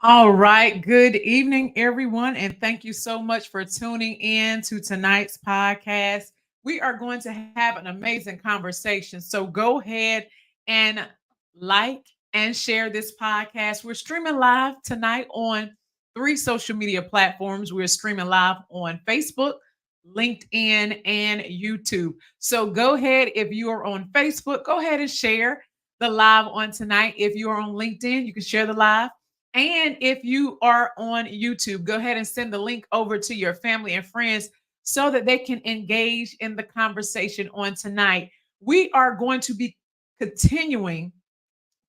All right. Good evening, everyone. And thank you so much for tuning in to tonight's podcast. We are going to have an amazing conversation. So go ahead and like and share this podcast. We're streaming live tonight on three social media platforms. We're streaming live on Facebook, LinkedIn, and YouTube. So go ahead. If you are on Facebook, go ahead and share the live on tonight. If you are on LinkedIn, you can share the live. And if you are on YouTube, go ahead and send the link over to your family and friends so that they can engage in the conversation on tonight. We are going to be continuing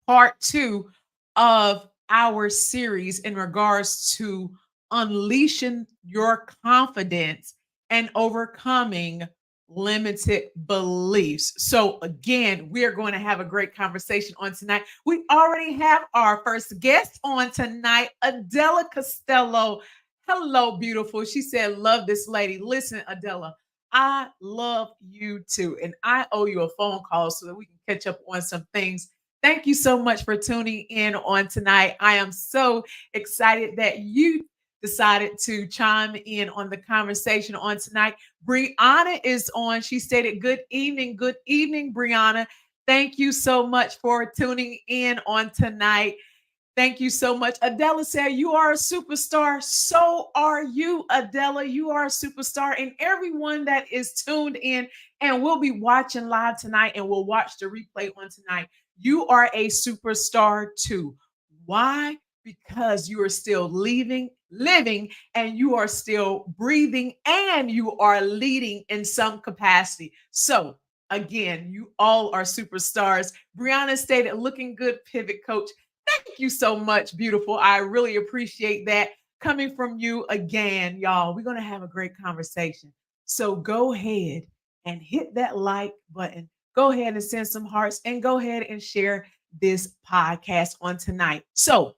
part two of our series in regards to unleashing your confidence and overcoming limited beliefs. So, again, we are going to have a great conversation on tonight. We already have our first guest on tonight, Adela Costello. Hello, beautiful. She said, love this lady. Listen, Adela, I love you too. And I owe you a phone call so that we can catch up on some things. Thank you so much for tuning in on tonight. I am so excited that you decided to chime in on the conversation on tonight. Brianna is on. She stated, good evening, Brianna. Thank you so much for tuning in on tonight. Thank you so much. Adela said, you are a superstar. So are you, Adela. You are a superstar. And everyone that is tuned in and will be watching live tonight and will watch the replay on tonight, you are a superstar too. Why? Because you are still living, and you are still breathing, and you are leading in some capacity. So, again, you all are superstars. Brianna stated, looking good, pivot coach. Thank you so much, beautiful. I really appreciate that coming from you again, y'all. We're going to have a great conversation. So go ahead and hit that like button. Go ahead and send some hearts and go ahead and share this podcast on tonight. So,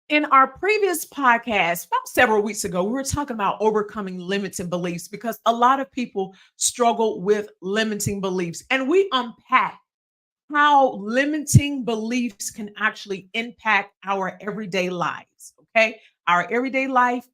in our previous podcast, about several weeks ago, we were talking about overcoming limiting beliefs because a lot of people struggle with limiting beliefs. And we unpack how limiting beliefs can actually impact our everyday lives. Okay. Our everyday life,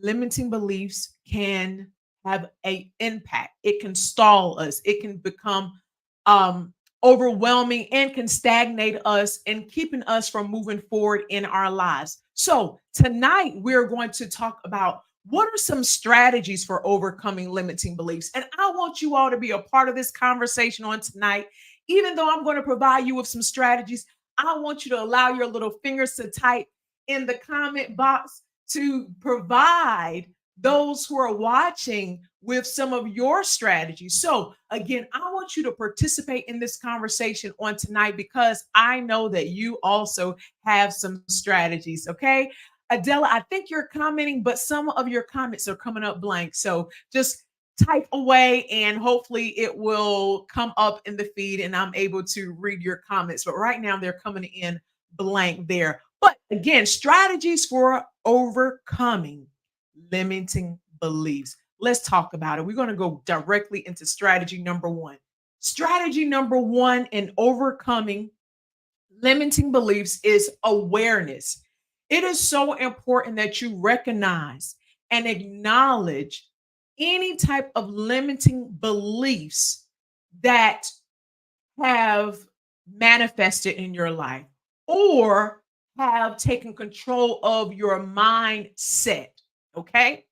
limiting beliefs can have a impact. It can stall us. It can become um, overwhelming and can stagnate us and keeping us from moving forward in our lives. So tonight we're going to talk about what are some strategies for overcoming limiting beliefs. And I want you all to be a part of this conversation on tonight. Even though I'm going to provide you with some strategies, I want you to allow your little fingers to type in the comment box to provide those who are watching with some of your strategies. So, again, I want you to participate in this conversation on tonight because I know that you also have some strategies. Okay. Adela, I think you're commenting, but some of your comments are coming up blank. So just type away and hopefully it will come up in the feed and I'm able to read your comments. But right now they're coming in blank there. But again, strategies for overcoming limiting beliefs. Let's talk about it. We're going to go directly into strategy number one. Strategy number one in overcoming limiting beliefs is awareness. It is so important that you recognize and acknowledge any type of limiting beliefs that have manifested in your life or have taken control of your mindset. Okay.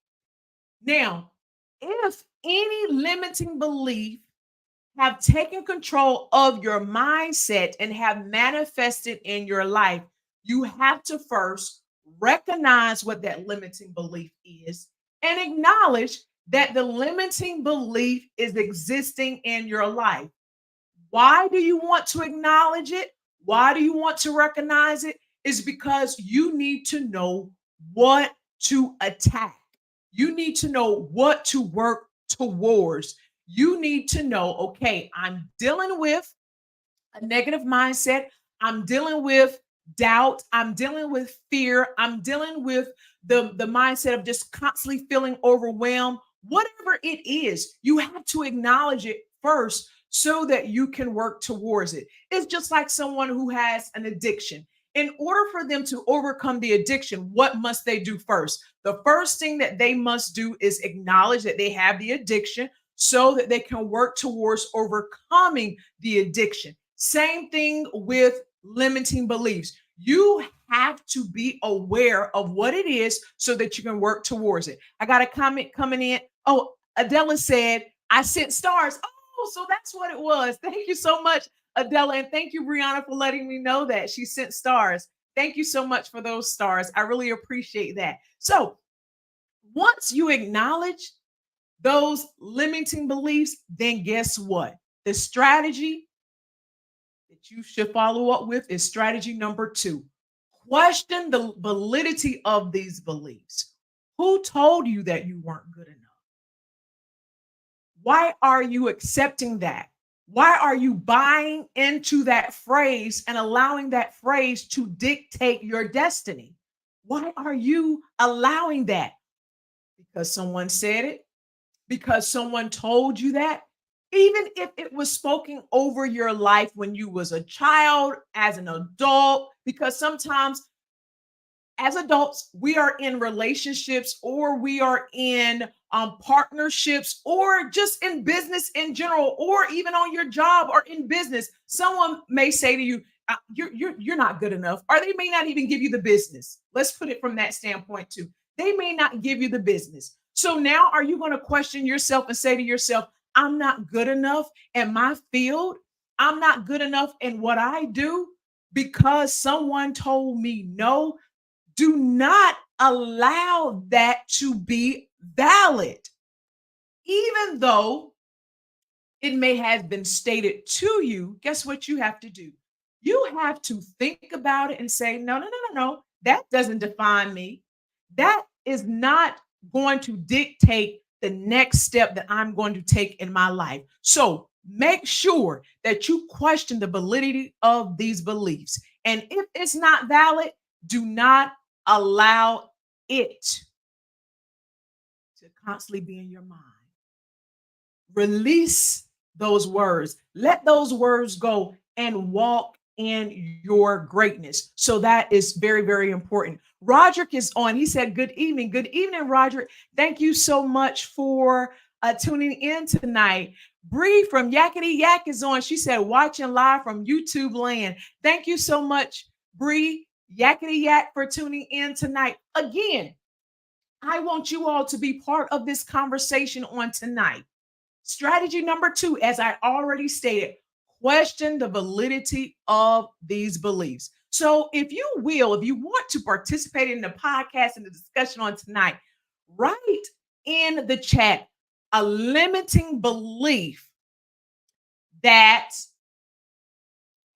Now, if any limiting belief have taken control of your mindset and have manifested in your life, you have to first recognize what that limiting belief is and acknowledge that the limiting belief is existing in your life. Why do you want to acknowledge it? Why do you want to recognize it? Is because you need to know what to attack. You need to know what to work towards. You need to know, okay, I'm dealing with a negative mindset. I'm dealing with doubt. I'm dealing with fear. I'm dealing with the mindset of just constantly feeling overwhelmed. Whatever it is, you have to acknowledge it first so that you can work towards it. It's just like someone who has an addiction. In order for them to overcome the addiction, what must they do first? The first thing that they must do is acknowledge that they have the addiction so that they can work towards overcoming the addiction. Same thing with limiting beliefs. You have to be aware of what it is so that you can work towards it. I got a comment coming in. Oh, Adela said, I sent stars. Oh, so that's what it was. Thank you so much, Adela. And thank you, Brianna, for letting me know that she sent stars. Thank you so much for those stars. I really appreciate that. So once you acknowledge those limiting beliefs, then guess what? The strategy that you should follow up with is strategy number 2. Question the validity of these beliefs. Who told you that you weren't good enough? Why are you accepting that? Why are you buying into that phrase and allowing that phrase to dictate your destiny? Why are you allowing that? Because someone said it, because someone told you that, even if it was spoken over your life when you was a child, as an adult, because sometimes as adults, we are in relationships or we are in partnerships or just in business in general, or even on your job or in business. Someone may say to you, you're not good enough, or they may not even give you the business. Let's put it from that standpoint too. They may not give you the business. So now are you going to question yourself and say to yourself, I'm not good enough in my field? I'm not good enough in what I do because someone told me no? Do not allow that to be valid. Even though it may have been stated to you, guess what you have to do? You have to think about it and say, no, no, no, no, no. That doesn't define me. That is not going to dictate the next step that I'm going to take in my life. So make sure that you question the validity of these beliefs. And if it's not valid, do not allow it to constantly be in your mind. Release those words. Let those words go and walk in your greatness. So that is very, very important. Roderick is on. He said, good evening. Good evening, Roderick. Thank you so much for tuning in tonight. Bree from Yakety Yak is on. She said, watching live from YouTube land. Thank you so much, Bree, Yakety Yak, for tuning in tonight. Again, I want you all to be part of this conversation on tonight. Strategy number 2, as I already stated, question the validity of these beliefs. So if you want to participate in the podcast and the discussion on tonight, write in the chat a limiting belief that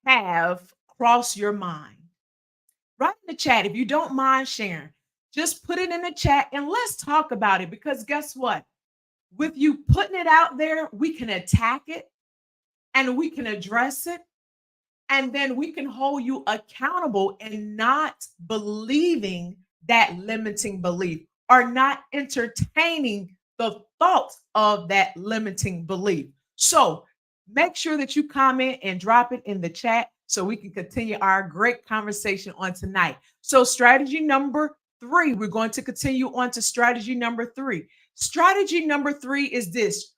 have crossed your mind. Write in the chat if you don't mind sharing. Just put it in the chat and let's talk about it, because guess what? With you putting it out there, we can attack it and we can address it, and then we can hold you accountable and not believing that limiting belief or not entertaining the thoughts of that limiting belief. So make sure that you comment and drop it in the chat so we can continue our great conversation on tonight. So strategy number 3, we're going to continue on to strategy number 3. Strategy number 3 is this: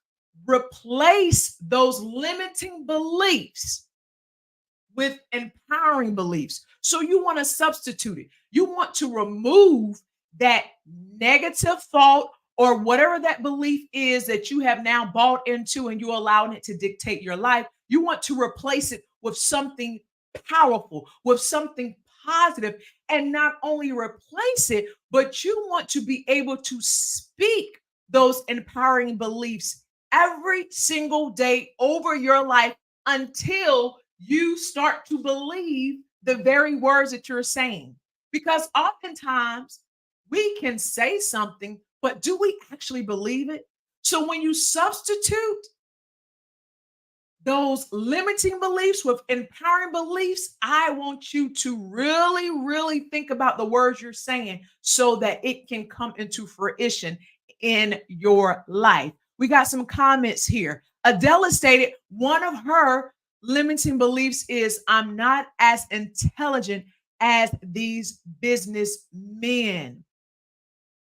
replace those limiting beliefs with empowering beliefs. So you want to substitute it. You want to remove that negative thought or whatever that belief is that you have now bought into and you're allowing it to dictate your life. You want to replace it with something powerful, with something positive, and not only replace it, but you want to be able to speak those empowering beliefs every single day over your life until you start to believe the very words that you're saying. Because oftentimes we can say something, but do we actually believe it? So when you substitute those limiting beliefs with empowering beliefs, I want you to really, really think about the words you're saying so that it can come into fruition in your life. We got some comments here. Adela stated one of her limiting beliefs is, I'm not as intelligent as these businessmen.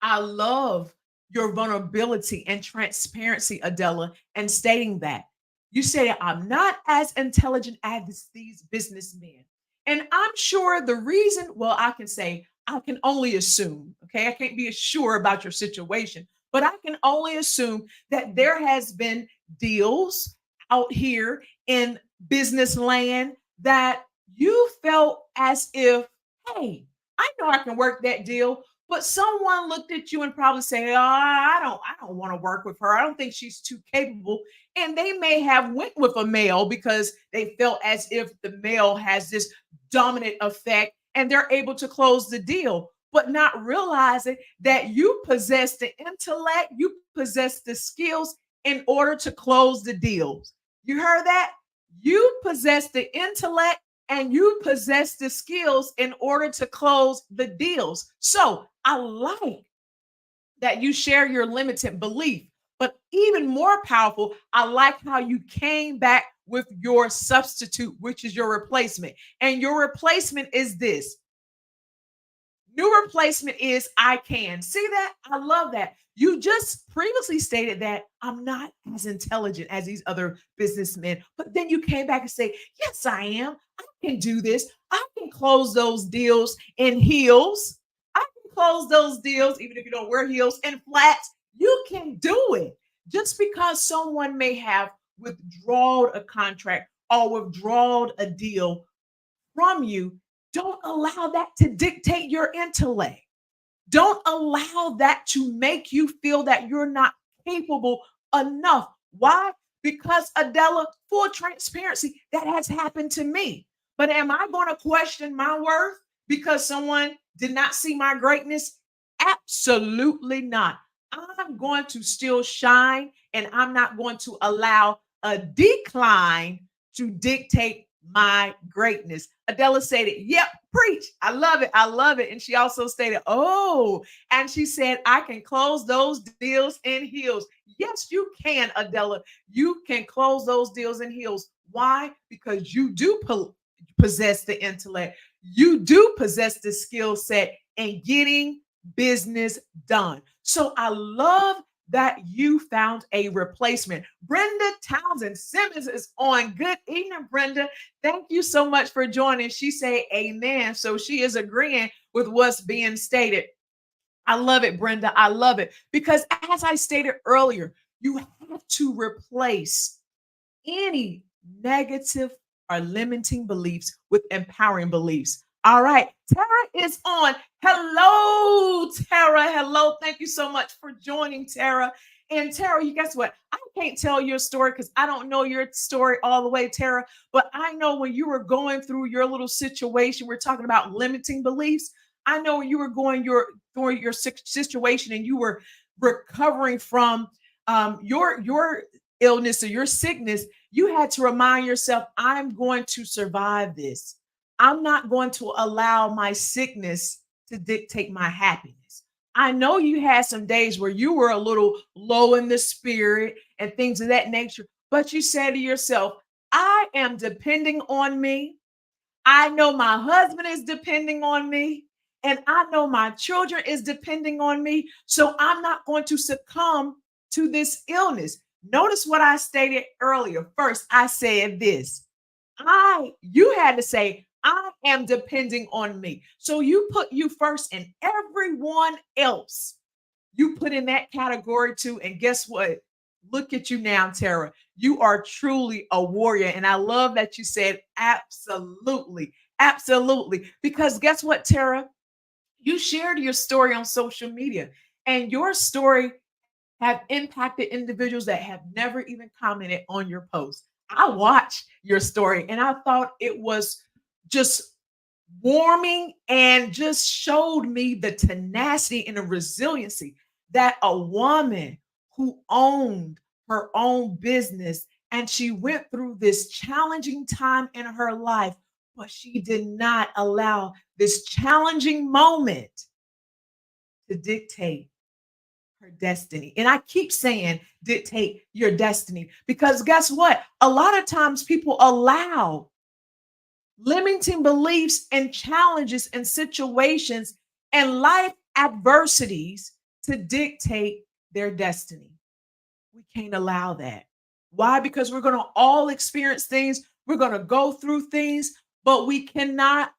I love your vulnerability and transparency, Adela, and stating that. You say, I'm not as intelligent as these businessmen. And I'm sure the reason, well, I can say, I can only assume, okay? I can't be sure about your situation, but I can only assume that there has been deals out here in business land that you felt as if, hey, I know I can work that deal, but someone looked at you and probably say, "Oh, I don't want to work with her. I don't think she's too capable." And they may have went with a male because they felt as if the male has this dominant effect and they're able to close the deal, but not realizing that you possess the intellect, you possess the skills in order to close the deals. You heard that? You possess the intellect and you possess the skills in order to close the deals. So I like that you share your limited belief, but even more powerful, I like how you came back with your substitute, which is your replacement. And your replacement is this. New replacement is I can. See that? I love that. You just previously stated that I'm not as intelligent as these other businessmen, but then you came back and say, yes, I am. I can do this. I can close those deals in heels. I can close those deals, even if you don't wear heels and flats. You can do it. Just because someone may have withdrawn a contract or withdrawn a deal from you, don't allow that to dictate your intellect. Don't allow that to make you feel that you're not capable enough. Why? Because Adela, full transparency, that has happened to me. But am I going to question my worth because someone did not see my greatness? Absolutely not. I'm going to still shine and I'm not going to allow a decline to dictate my greatness. Adela stated, yep, preach. I love it. I love it. And she also stated, oh, and she said, I can close those deals in heels. Yes, you can, Adela. You can close those deals in heels. Why? Because you do possess the intellect. You do possess the skill set in getting business done. So I love that you found a replacement. Brenda Townsend Simmons is on. Good evening, Brenda. Thank you so much for joining. She say amen. So she is agreeing with what's being stated. I love it, Brenda. I love it. Because as I stated earlier, you have to replace any negative or limiting beliefs with empowering beliefs. All right, Tara is on. Hello, Tara. Hello. Thank you so much for joining, Tara. And Tara, you guess what? I can't tell your story because I don't know your story all the way, Tara. But I know when you were going through your little situation, we're talking about limiting beliefs. I know when you were going through your situation and you were recovering from your illness or your sickness, you had to remind yourself, I'm going to survive this. I'm not going to allow my sickness to dictate my happiness. I know you had some days where you were a little low in the spirit and things of that nature, but you said to yourself, I am depending on me. I know my husband is depending on me. And I know my children is depending on me. So I'm not going to succumb to this illness. Notice what I stated earlier. First, I said this. You had to say, I am depending on me. So you put you first and everyone else you put in that category too. And guess what? Look at you now, Tara. You are truly a warrior. And I love that you said absolutely, absolutely. Because guess what, Tara? You shared your story on social media, and your story have impacted individuals that have never even commented on your post. I watched your story and I thought it was just warming and just showed me the tenacity and the resiliency that a woman who owned her own business and she went through this challenging time in her life, but she did not allow this challenging moment to dictate her destiny. And I keep saying dictate your destiny because guess what? A lot of times people allow limiting beliefs and challenges and situations and life adversities to dictate their destiny. We can't allow that. Why? Because we're going to all experience things, we're going to go through things, but we cannot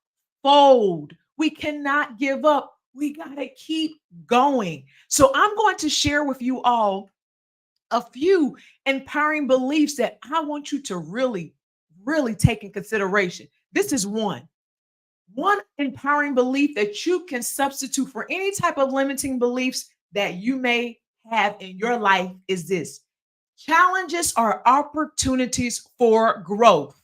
fold. We cannot give up. We got to keep going. So I'm going to share with you all a few empowering beliefs that I want you to really, really take in consideration. This is one. One empowering belief that you can substitute for any type of limiting beliefs that you may have in your life is this: challenges are opportunities for growth.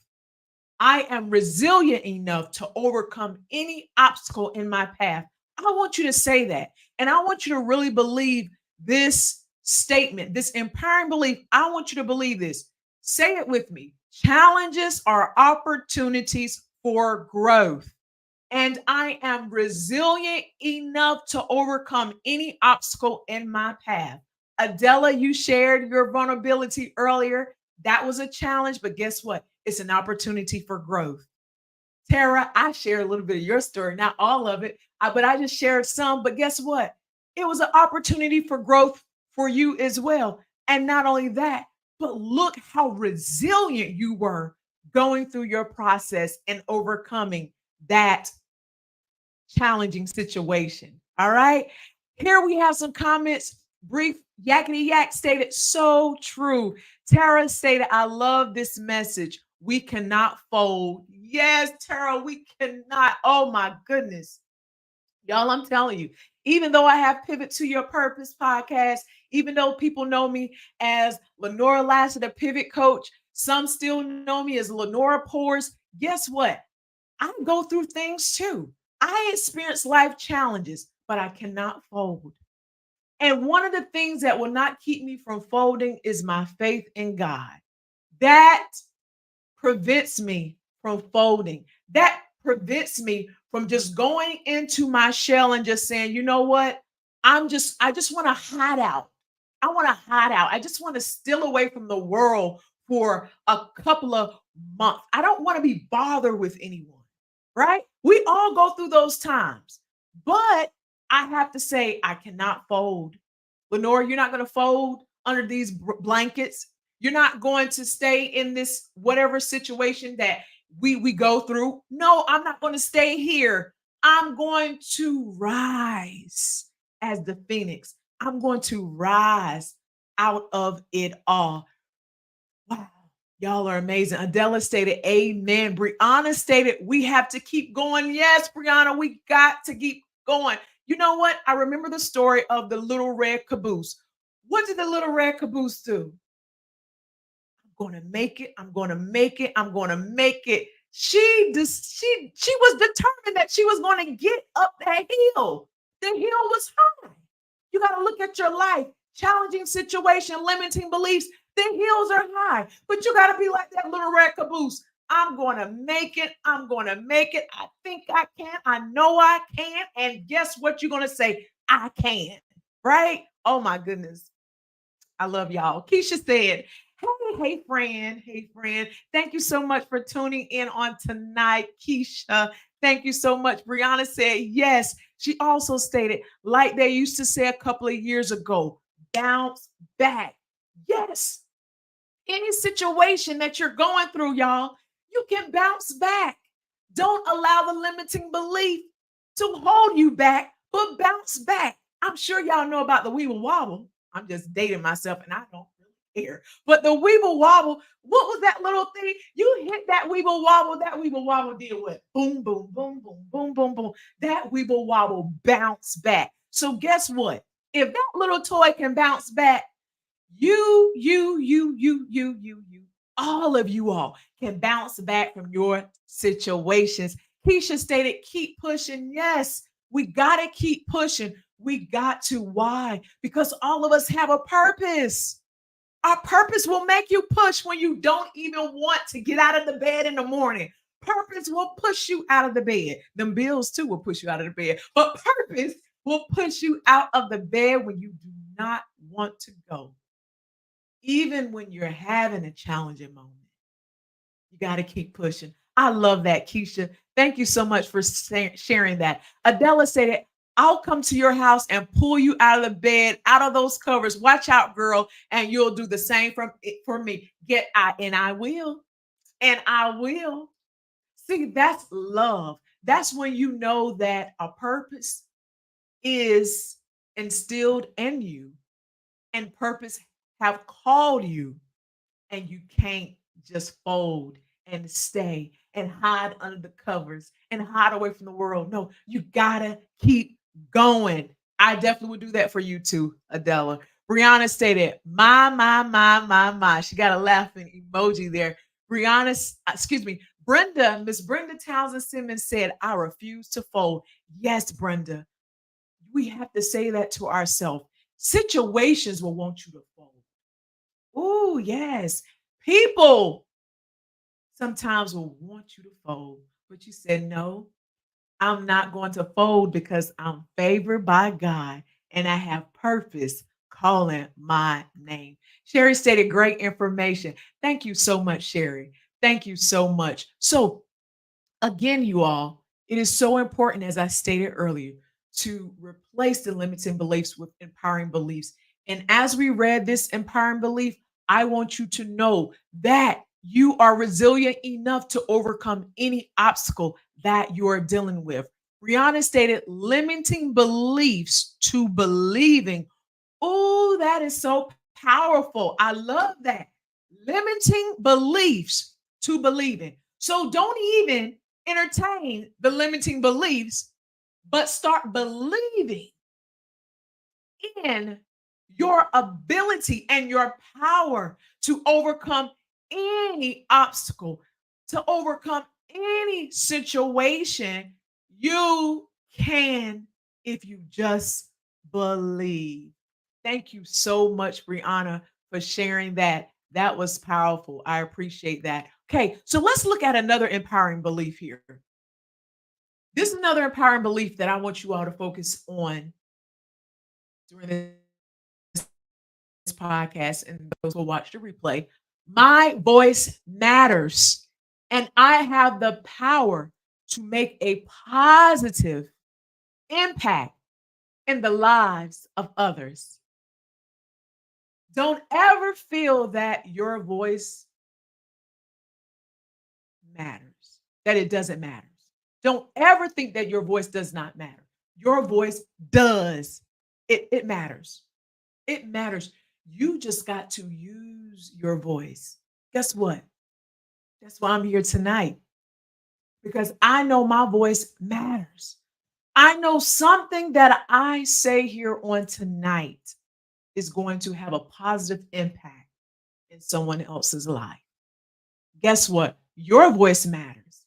I am resilient enough to overcome any obstacle in my path. I want you to say that. And I want you to really believe this statement, this empowering belief. I want you to believe this. Say it with me. Challenges are opportunities for growth. And I am resilient enough to overcome any obstacle in my path. Adela, you shared your vulnerability earlier. That was a challenge, but guess what? It's an opportunity for growth. Tara, I shared a little bit of your story, not all of it, but I just shared some. But guess what? It was an opportunity for growth for you as well. And not only that, but look how resilient you were going through your process and overcoming that challenging situation. All right. Here we have some comments. Brief Yakety Yak stated, so true. Tara stated, I love this message. We cannot fold. Yes, Tara, we cannot. Oh my goodness. Y'all, I'm telling you, even though I have Pivot to Your Purpose podcast, even though people know me as Lenora Lassiter, the pivot coach, some still know me as Lenora Pours. Guess what? I go through things too. I experience life challenges, but I cannot fold. And one of the things that will not keep me from folding is my faith in God. That prevents me from folding. That prevents me from just going into my shell and just saying, you know what? I just want to hide out. I want to hide out. I just want to steal away from the world for a couple of months. I don't want to be bothered with anyone, right? We all go through those times. But I have to say, I cannot fold. Lenora, you're not going to fold under these blankets. You're not going to stay in this whatever situation that we go through. No, I'm not going to stay here. I'm going to rise as the phoenix. I'm going to rise out of it all. Wow. Y'all are amazing. Adela stated, amen. Brianna stated, we have to keep going. Yes, Brianna, we got to keep going. You know what? I remember the story of the little red caboose. What did the little red caboose do? I'm going to make it. I'm going to make it. I'm going to make it. She was determined that she was going to get up that hill. The hill was high. You got to look at your life. Challenging situation, limiting beliefs. The hills are high, but you got to be like that little red caboose. I'm going to make it. I'm going to make it. I think I can. I know I can. And guess what you're going to say? I can. Right? Oh my goodness. I love y'all. Keisha said, hey, friend. Hey, friend. Thank you so much for tuning in on tonight, Keisha. Thank you so much. Brianna said, yes. She also stated, like they used to say a couple of years ago, bounce back. Yes. Any situation that you're going through, y'all, you can bounce back. Don't allow the limiting belief to hold you back, but bounce back. I'm sure y'all know about the weeble wobble. I'm just dating myself and I don't really care. But the weeble wobble, what was that little thing? You hit that weeble wobble did what? Boom, boom, boom, boom, boom, boom, boom. That weeble wobble bounced back. So guess what? If that little toy can bounce back, you, all of you all can bounce back from your situations. Keisha stated, keep pushing. Yes, we got to keep pushing. We got to. Why? Because all of us have a purpose. Our purpose will make you push when you don't even want to get out of the bed in the morning. Purpose will push you out of the bed. Them bills too will push you out of the bed. But purpose will push you out of the bed when you do not want to go. Even when you're having a challenging moment, you got to keep pushing. I love that, Keisha. Thank you so much for sharing that. Adela said, I'll come to your house and pull you out of the bed, out of those covers. Watch out, girl. And you'll do the same for me. And I will. And I will. See, that's love. That's when you know that a purpose is instilled in you and purpose have called you, and you can't just fold and stay and hide under the covers and hide away from the world. No, you gotta keep going. I definitely would do that for you too, Adela. Brianna stated, my. She got a laughing emoji there. Miss Brenda Townsend Simmons said, I refuse to fold. Yes, Brenda, we have to say that to ourselves. Situations will want you to fold. Oh, yes. People sometimes will want you to fold, but you said, no, I'm not going to fold because I'm favored by God and I have purpose calling my name. Sherry stated great information. Thank you so much, Sherry. Thank you so much. So, again, you all, it is so important, as I stated earlier, to replace the limiting beliefs with empowering beliefs. And as we read this empowering belief, I want you to know that you are resilient enough to overcome any obstacle that you are dealing with. Rihanna stated limiting beliefs to believing. Oh, that is so powerful. I love that. Limiting beliefs to believing. So don't even entertain the limiting beliefs, but start believing in your ability and your power to overcome any obstacle, to overcome any situation. You can if you just believe. Thank you so much, Brianna, for sharing that. That was powerful. I appreciate that. Okay, so let's look at another empowering belief here. This is another empowering belief that I want you all to focus on during this podcast and those who watch the replay. My voice matters, and I have the power to make a positive impact in the lives of others. Don't ever feel that your voice matters, that it doesn't matter. Don't ever think that your voice does not matter. Your voice does. It matters. It matters. You just got to use your voice. Guess what? That's why I'm here tonight, because I know my voice matters. I know something that I say here on tonight is going to have a positive impact in someone else's life. Guess what? Your voice matters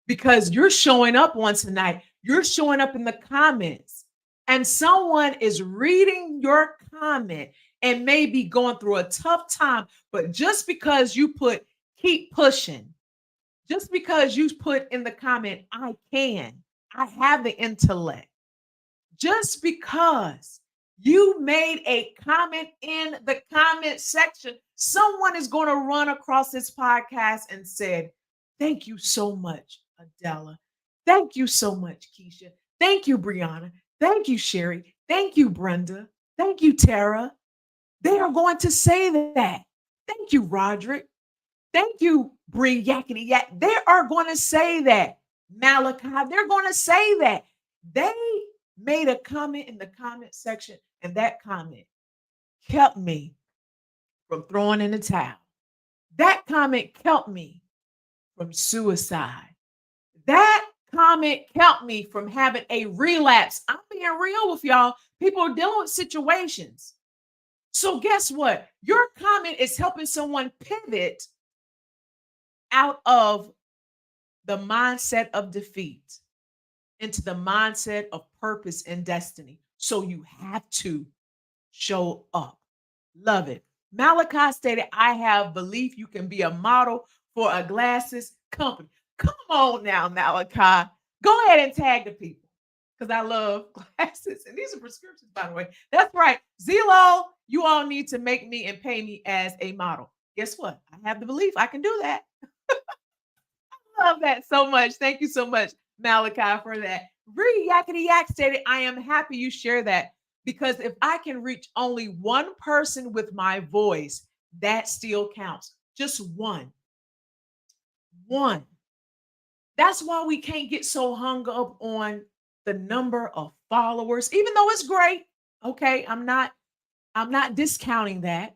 because you're showing up on tonight. You're showing up in the comments, and someone is reading your comment and may be going through a tough time. But just because you put keep pushing, just because you put in the comment, I have the intellect, just because you made a comment in the comment section, someone is going to run across this podcast and said, thank you so much, Adela. Thank you so much, Keisha. Thank you, Brianna. Thank you, Sherry. Thank you, Brenda. Thank you, Tara. They are going to say that. Thank you, Roderick. Thank you, Bree Yakety Yak. They are going to say that. Malachi, they're going to say that. They made a comment in the comment section, and that comment kept me from throwing in the towel. That comment kept me from suicide. That comment kept me from having a relapse. I'm being real with y'all. People are dealing with situations. So guess what? Your comment is helping someone pivot out of the mindset of defeat into the mindset of purpose and destiny. So you have to show up. Love it. Malachi stated, I have belief you can be a model for a glasses company. Come on now, Malachi. Go ahead and tag the people because I love glasses. And these are prescriptions, by the way. That's right. Zillow, you all need to make me and pay me as a model. Guess what? I have the belief I can do that. love that so much. Thank you so much, Malachi, for that. Bree Yakety Yak stated, I am happy you share that because if I can reach only one person with my voice, that still counts. Just one. One. That's why we can't get so hung up on the number of followers, even though it's great. Okay, I'm not discounting that.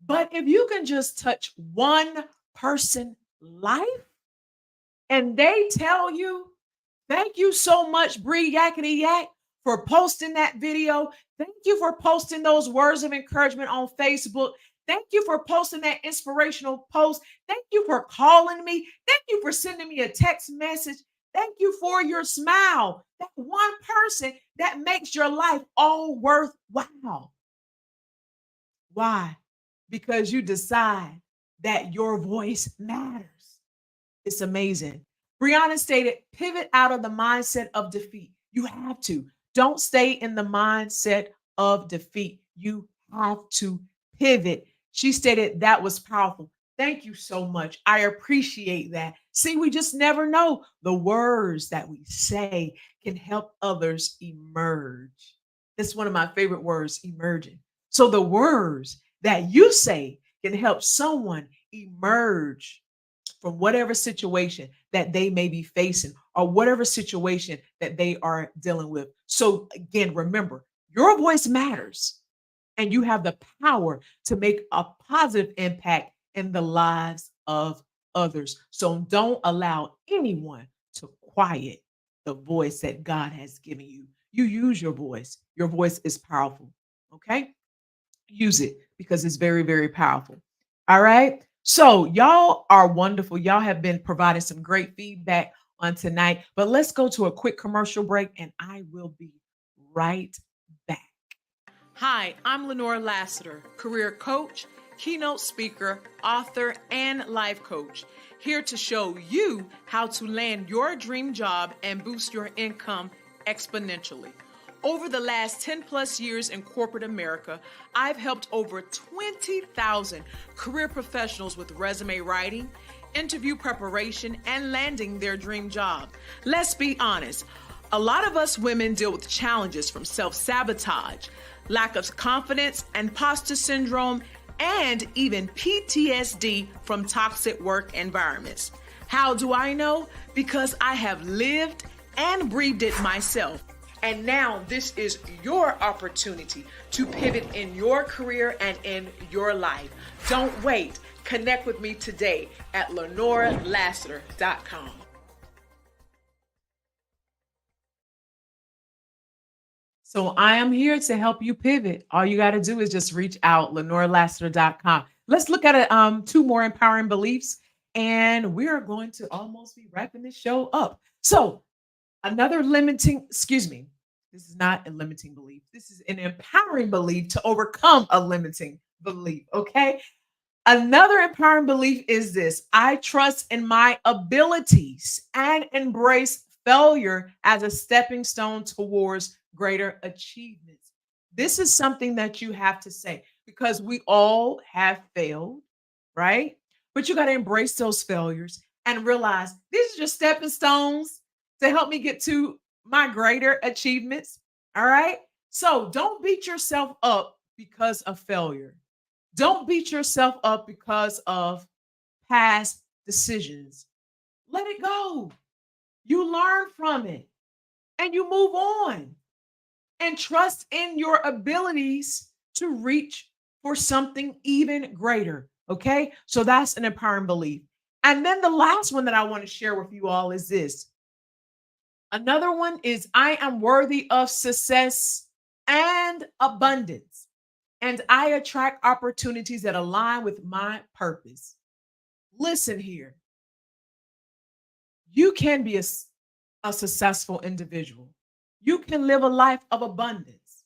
But if you can just touch one person life and they tell you, thank you so much, Bree Yakety Yak, for posting that video. Thank you for posting those words of encouragement on Facebook. Thank you for posting that inspirational post. Thank you for calling me. Thank you for sending me a text message. Thank you for your smile. That one person that makes your life all worthwhile. Why? Because you decide that your voice matters. It's amazing. Brianna stated, pivot out of the mindset of defeat. You have to. Don't stay in the mindset of defeat. You have to pivot. She stated that was powerful. Thank you so much. I appreciate that. See, we just never know. The words that we say can help others emerge. That's one of my favorite words, emerging. So the words that you say can help someone emerge from whatever situation that they may be facing or whatever situation that they are dealing with. So, again, remember your voice matters and you have the power to make a positive impact in the lives of others. So, don't allow anyone to quiet the voice that God has given you. You use your voice, your voice is powerful. Okay, use it because it's very, very powerful. All right. So, y'all are wonderful. Y'all have been providing some great feedback on tonight. But let's go to a quick commercial break and I will be right back. Hi, I'm Lenora Lassiter, career coach, keynote speaker, author, and life coach, here to show you how to land your dream job and boost your income exponentially. Over the last 10 plus years in corporate America, I've helped over 20,000 career professionals with resume writing, interview preparation, and landing their dream job. Let's be honest, a lot of us women deal with challenges from self-sabotage, lack of confidence, imposter syndrome, and even PTSD from toxic work environments. How do I know? Because I have lived and breathed it myself. And now this is your opportunity to pivot in your career and in your life. Don't wait. Connect with me today at LenoraLassiter.com. So I am here to help you pivot. All you got to do is just reach out, LenoraLassiter.com. Let's look at two more empowering beliefs, and we are going to almost be wrapping this show up. So another limiting, excuse me, this is not a limiting belief. This is an empowering belief to overcome a limiting belief. Okay. Another empowering belief is this: I trust in my abilities and embrace failure as a stepping stone towards greater achievements. This is something that you have to say because we all have failed, right? But you got to embrace those failures and realize these are just stepping stones to help me get to my greater achievements. All right. So don't beat yourself up because of failure. Don't beat yourself up because of past decisions. Let it go. You learn from it and you move on and trust in your abilities to reach for something even greater. Okay. So that's an empowering belief. And then the last one that I want to share with you all is this. Another one is I am worthy of success and abundance, and I attract opportunities that align with my purpose. Listen here, you can be a successful individual. You can live a life of abundance.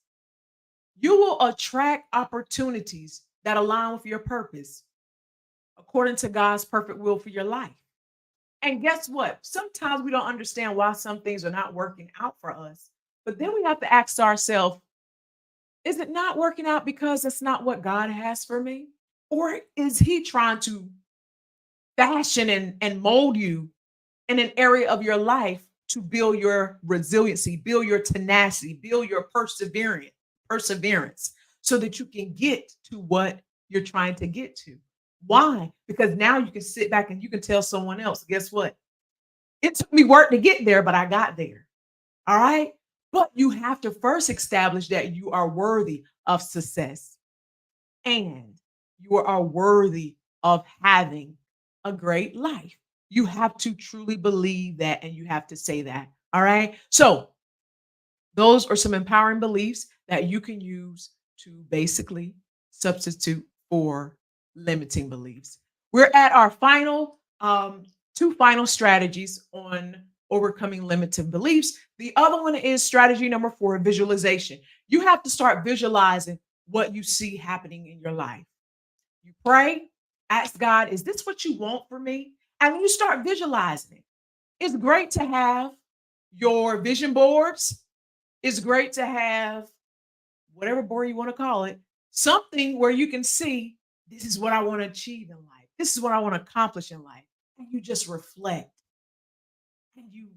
You will attract opportunities that align with your purpose according to God's perfect will for your life. And guess what? Sometimes we don't understand why some things are not working out for us. But then we have to ask ourselves, is it not working out because that's not what God has for me? Or is He trying to fashion and mold you in an area of your life to build your resiliency, build your tenacity, build your perseverance so that you can get to what you're trying to get to. Why? Because now you can sit back and you can tell someone else, guess what? It took me work to get there, but I got there. All right. But you have to first establish that you are worthy of success and you are worthy of having a great life. You have to truly believe that and you have to say that. All right. So, those are some empowering beliefs that you can use to basically substitute for limiting beliefs. We're at our final two final strategies on overcoming limiting beliefs. The other one is strategy number 4, visualization. You have to start visualizing what you see happening in your life. You pray, ask God, is this what you want for me? And you start visualizing it. It's great to have your vision boards. It's great to have whatever board you want to call it, something where you can see this is what I want to achieve in life. This is what I want to accomplish in life. And you just reflect and you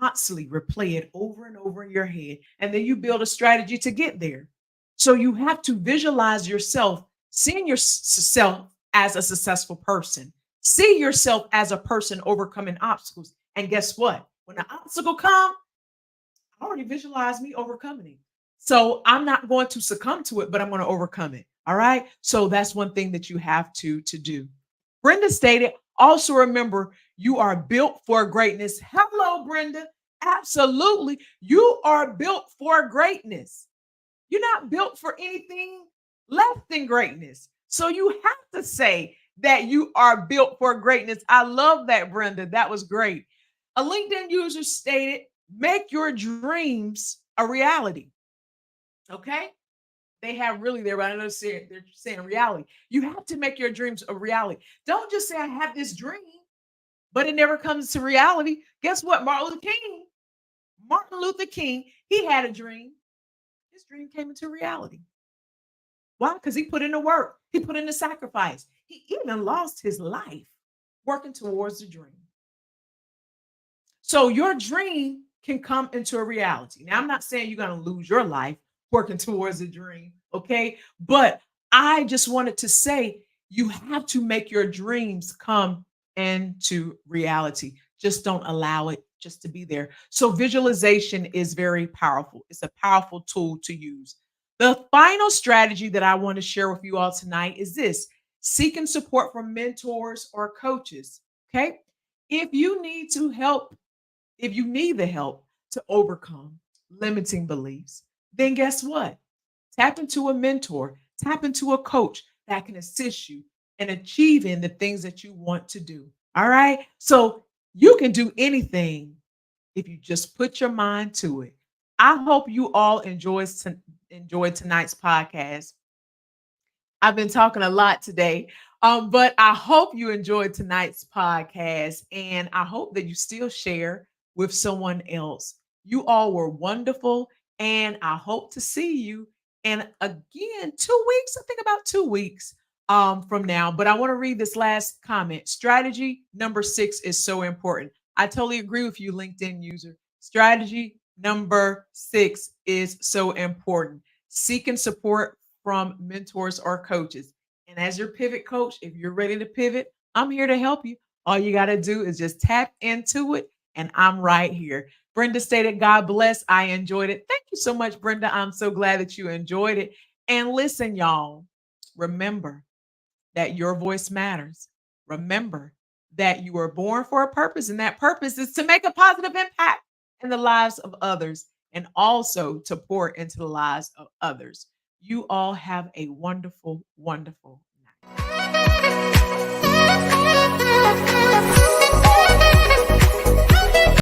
constantly replay it over and over in your head. And then you build a strategy to get there. So you have to visualize yourself, seeing yourself as a successful person. See yourself as a person overcoming obstacles. And guess what? When the obstacle comes, I already visualized me overcoming it. So I'm not going to succumb to it, but I'm going to overcome it. All right. So that's one thing that you have to do. Brenda stated, also remember, you are built for greatness. Hello, Brenda. Absolutely. You are built for greatness. You're not built for anything less than greatness. So you have to say that you are built for greatness. I love that, Brenda. That was great. A LinkedIn user stated, make your dreams a reality. Okay? They have really there, but I know they're saying reality. You have to make your dreams a reality. Don't just say, I have this dream, but it never comes to reality. Guess what? Martin Luther King, he had a dream. His dream came into reality. Why? Because he put in the work, he put in the sacrifice. He even lost his life working towards the dream. So your dream can come into a reality. Now, I'm not saying you're going to lose your life working towards a dream, okay? But I just wanted to say you have to make your dreams come into reality. Just don't allow it just to be there. So visualization is very powerful. It's a powerful tool to use. The final strategy that I want to share with you all tonight is this: seeking support from mentors or coaches, okay? If you need to help if you need the help to overcome limiting beliefs, then guess what? Tap into a mentor, tap into a coach that can assist you in achieving the things that you want to do. All right. So you can do anything if you just put your mind to it. I hope you all enjoyed tonight's podcast. I've been talking a lot today, but I hope you enjoyed tonight's podcast and I hope that you still share with someone else. You all were wonderful, and I hope to see you. And again, 2 weeks, I think about 2 weeks from now. But I want to read this last comment. Strategy number 6 is so important. I totally agree with you, LinkedIn user. Strategy number 6 is so important. Seeking support from mentors or coaches. And as your pivot coach, if you're ready to pivot, I'm here to help you. All you got to do is just tap into it, and I'm right here. Brenda stated, God bless. I enjoyed it. Thank you so much, Brenda. I'm so glad that you enjoyed it. And listen, y'all, remember that your voice matters. Remember that you were born for a purpose, and that purpose is to make a positive impact in the lives of others and also to pour into the lives of others. You all have a wonderful, wonderful